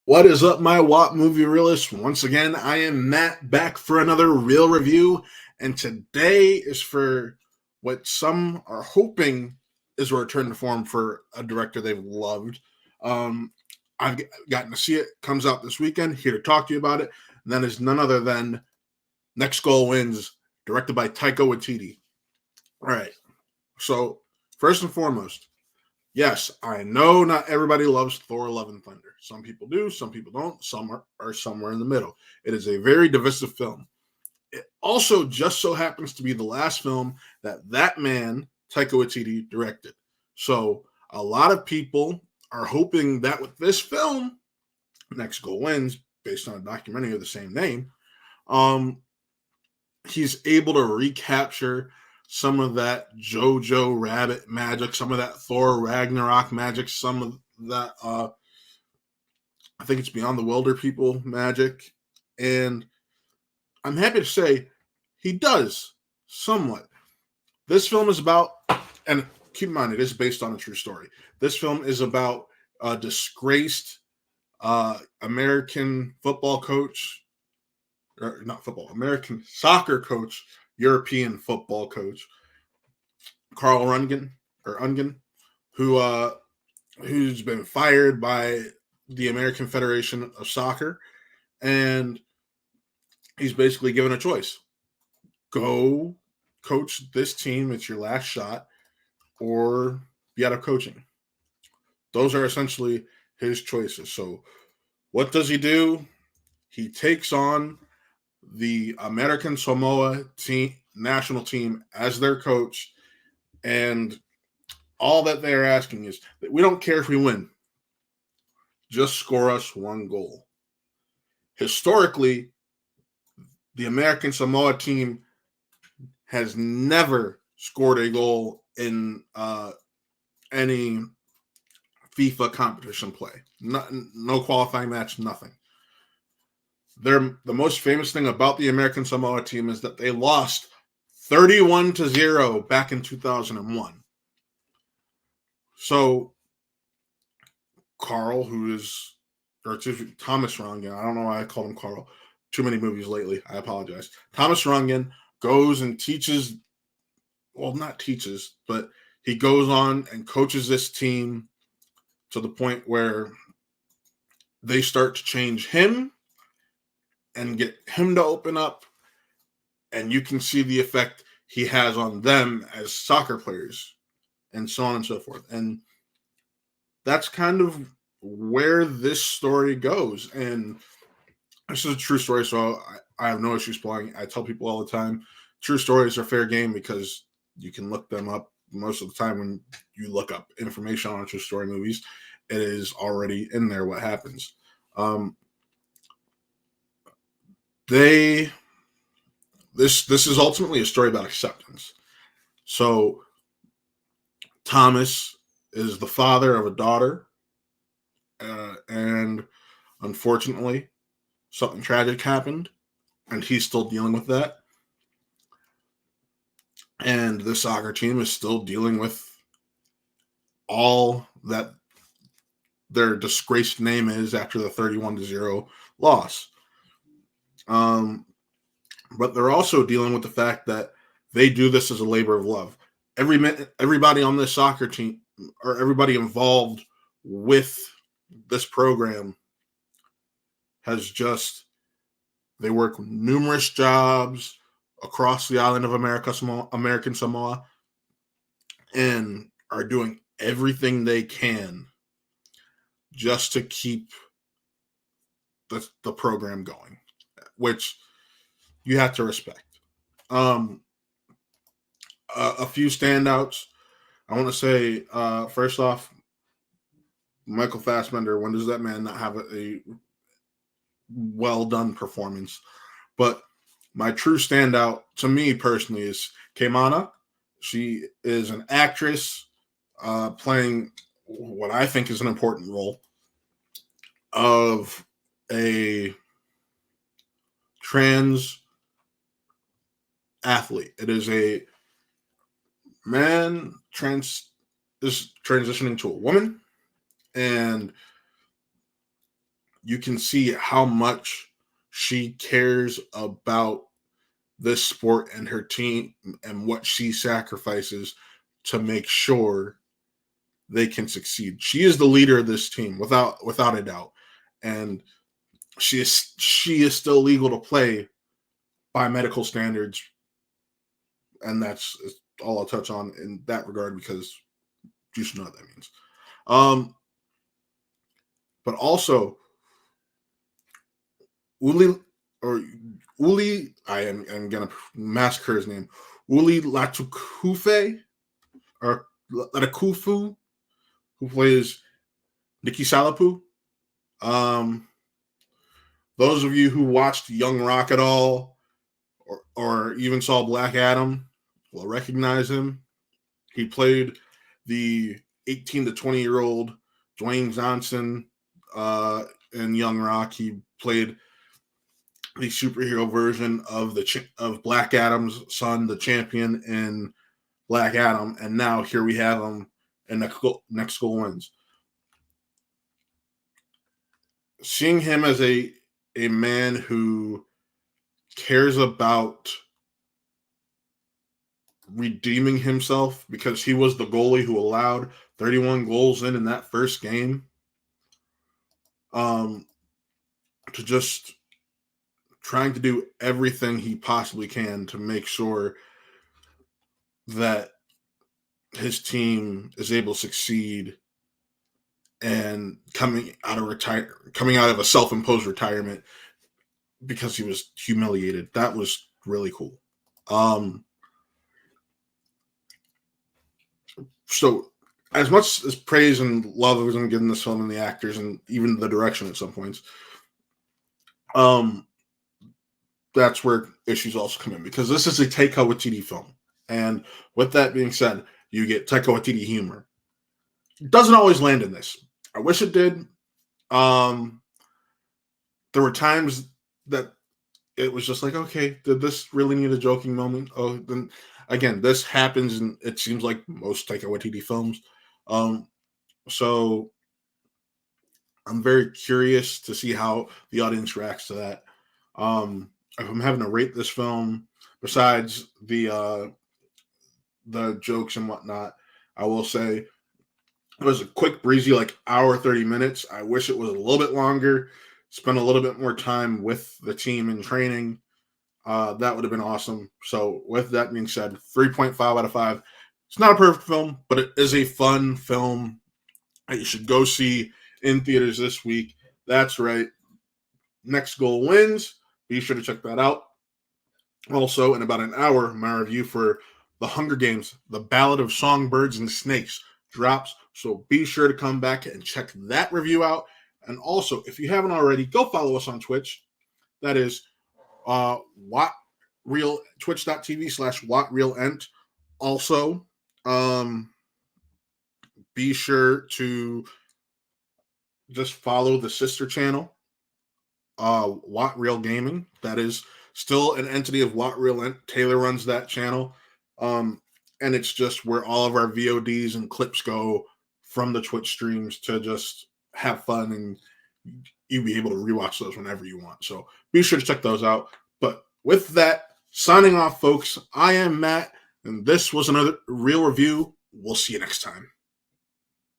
What is up, my WAP movie realists? Once again, I am Matt back for another real review, and today is for what some are hoping is a return to form for a director they've loved. Um, I've gotten to see it. Comes out this weekend. Here to talk to you about it. And that is none other than Next Goal Wins, directed by Taika Waititi. All right. So first and foremost, yes, I know not everybody loves Thor Love and Thunder. Some people do, some people don't, some are somewhere in the middle. It is a very divisive film. It also just so happens to be the last film that man, Taika Waititi, directed. So a lot of people are hoping that with this film, Next Goal Wins, based on a documentary of the same name, um, he's able to recapture some of that Jojo Rabbit magic, some of that Thor Ragnarok magic, some of that I think it's Beyond the Wilder People magic. And I'm happy to say he does somewhat. This film is about, and keep in mind, it is based on a true story. This film is about a disgraced American football coach, or not football, American soccer coach, European football coach, Carl Rungen or Ungen, who who's been fired by the American Federation of Soccer, and he's basically given a choice: go coach this team, it's your last shot, or be out of coaching. Those are essentially his choices. So, what does he do? He takes on the American Samoa team, national team, as their coach, and all that they're asking is that we don't care if we win, just score us one goal. Historically, the American Samoa team has never scored a goal in any FIFA competition play. No qualifying match, nothing. The most famous thing about the American Samoa team is that they lost 31-0 back in 2001. So Carl, Thomas Rongen, I don't know why I called him Carl. Too many movies lately. I apologize. Thomas Rongen goes and teaches, well, not teaches, but he goes on and coaches this team to the point where they start to change him and get him to open up, and you can see the effect he has on them as soccer players, and so on and so forth. And that's kind of where this story goes. And this is a true story, so I have no issue spoiling. I tell people all the time, true stories are fair game because you can look them up. Most of the time when you look up information on true story movies, it is already in there what happens. This is ultimately a story about acceptance. So Thomas is the father of a daughter, and unfortunately, something tragic happened, and he's still dealing with that. And the soccer team is still dealing with all that their disgraced name is after the 31-0 loss. But they're also dealing with the fact that they do this as a labor of love. Everybody on this soccer team, or everybody involved with this program, they work numerous jobs across the island of American Samoa, and are doing everything they can just to keep the program going, which you have to respect. A few standouts. I want to say, first off, Michael Fassbender. When does that man not have a well done performance? But my true standout to me personally is Kaimana. She is an actress playing what I think is an important role of a trans athlete. It is a man is transitioning to a woman, and you can see how much she cares about this sport and her team and what she sacrifices to make sure they can succeed. She is the leader of this team without a doubt. And she is still legal to play by medical standards, and that's all I'll touch on in that regard because you should know what that means. But also Uli or Uli, I'm gonna massacre his name. Uli Latukufe or Latukufu, who plays Nikki Salapu. Um, those of you who watched Young Rock at all, or even saw Black Adam, will recognize him. He played the 18 to 20-year-old Dwayne Johnson in Young Rock. He played the superhero version of of Black Adam's son, the champion in Black Adam, and now here we have him in Next Goal Wins. Seeing him as a man who cares about redeeming himself because he was the goalie who allowed 31 goals in that first game, to just trying to do everything he possibly can to make sure that his team is able to succeed, and coming out of a self-imposed retirement because he was humiliated. That was really cool. So as much as praise and love was given this film and the actors and even the direction at some points, that's where issues also come in, because this is a Taika Waititi film. And with that being said, you get Taika Waititi humor. It doesn't always land in this. I wish it did. There were times that it was just like, okay, did this really need a joking moment? Oh, then again, this happens, and it seems like most Taika Waititi films. So I'm very curious to see how the audience reacts to that. If I'm having to rate this film, besides the jokes and whatnot, I will say it was a quick, breezy, like hour 30 minutes. I wish it was a little bit longer. Spend a little bit more time with the team in training. That would have been awesome. So with that being said, 3.5 out of 5. It's not a perfect film, but it is a fun film that you should go see in theaters this week. That's right. Next Goal Wins. Be sure to check that out. Also, in about an hour, my review for The Hunger Games, The Ballad of Songbirds and Snakes drops. So be sure to come back and check that review out. And also, if you haven't already, go follow us on Twitch. That is twitch.tv/WhatRealEnt. Also, be sure to just follow the sister channel, What Real Gaming. That is still an entity of What Real Ent. Taylor runs that channel. And it's just where all of our VODs and clips go from the Twitch streams to just have fun, and you'll be able to rewatch those whenever you want. So be sure to check those out. But with that, signing off, folks, I am Matt, and this was another Real Review. We'll see you next time.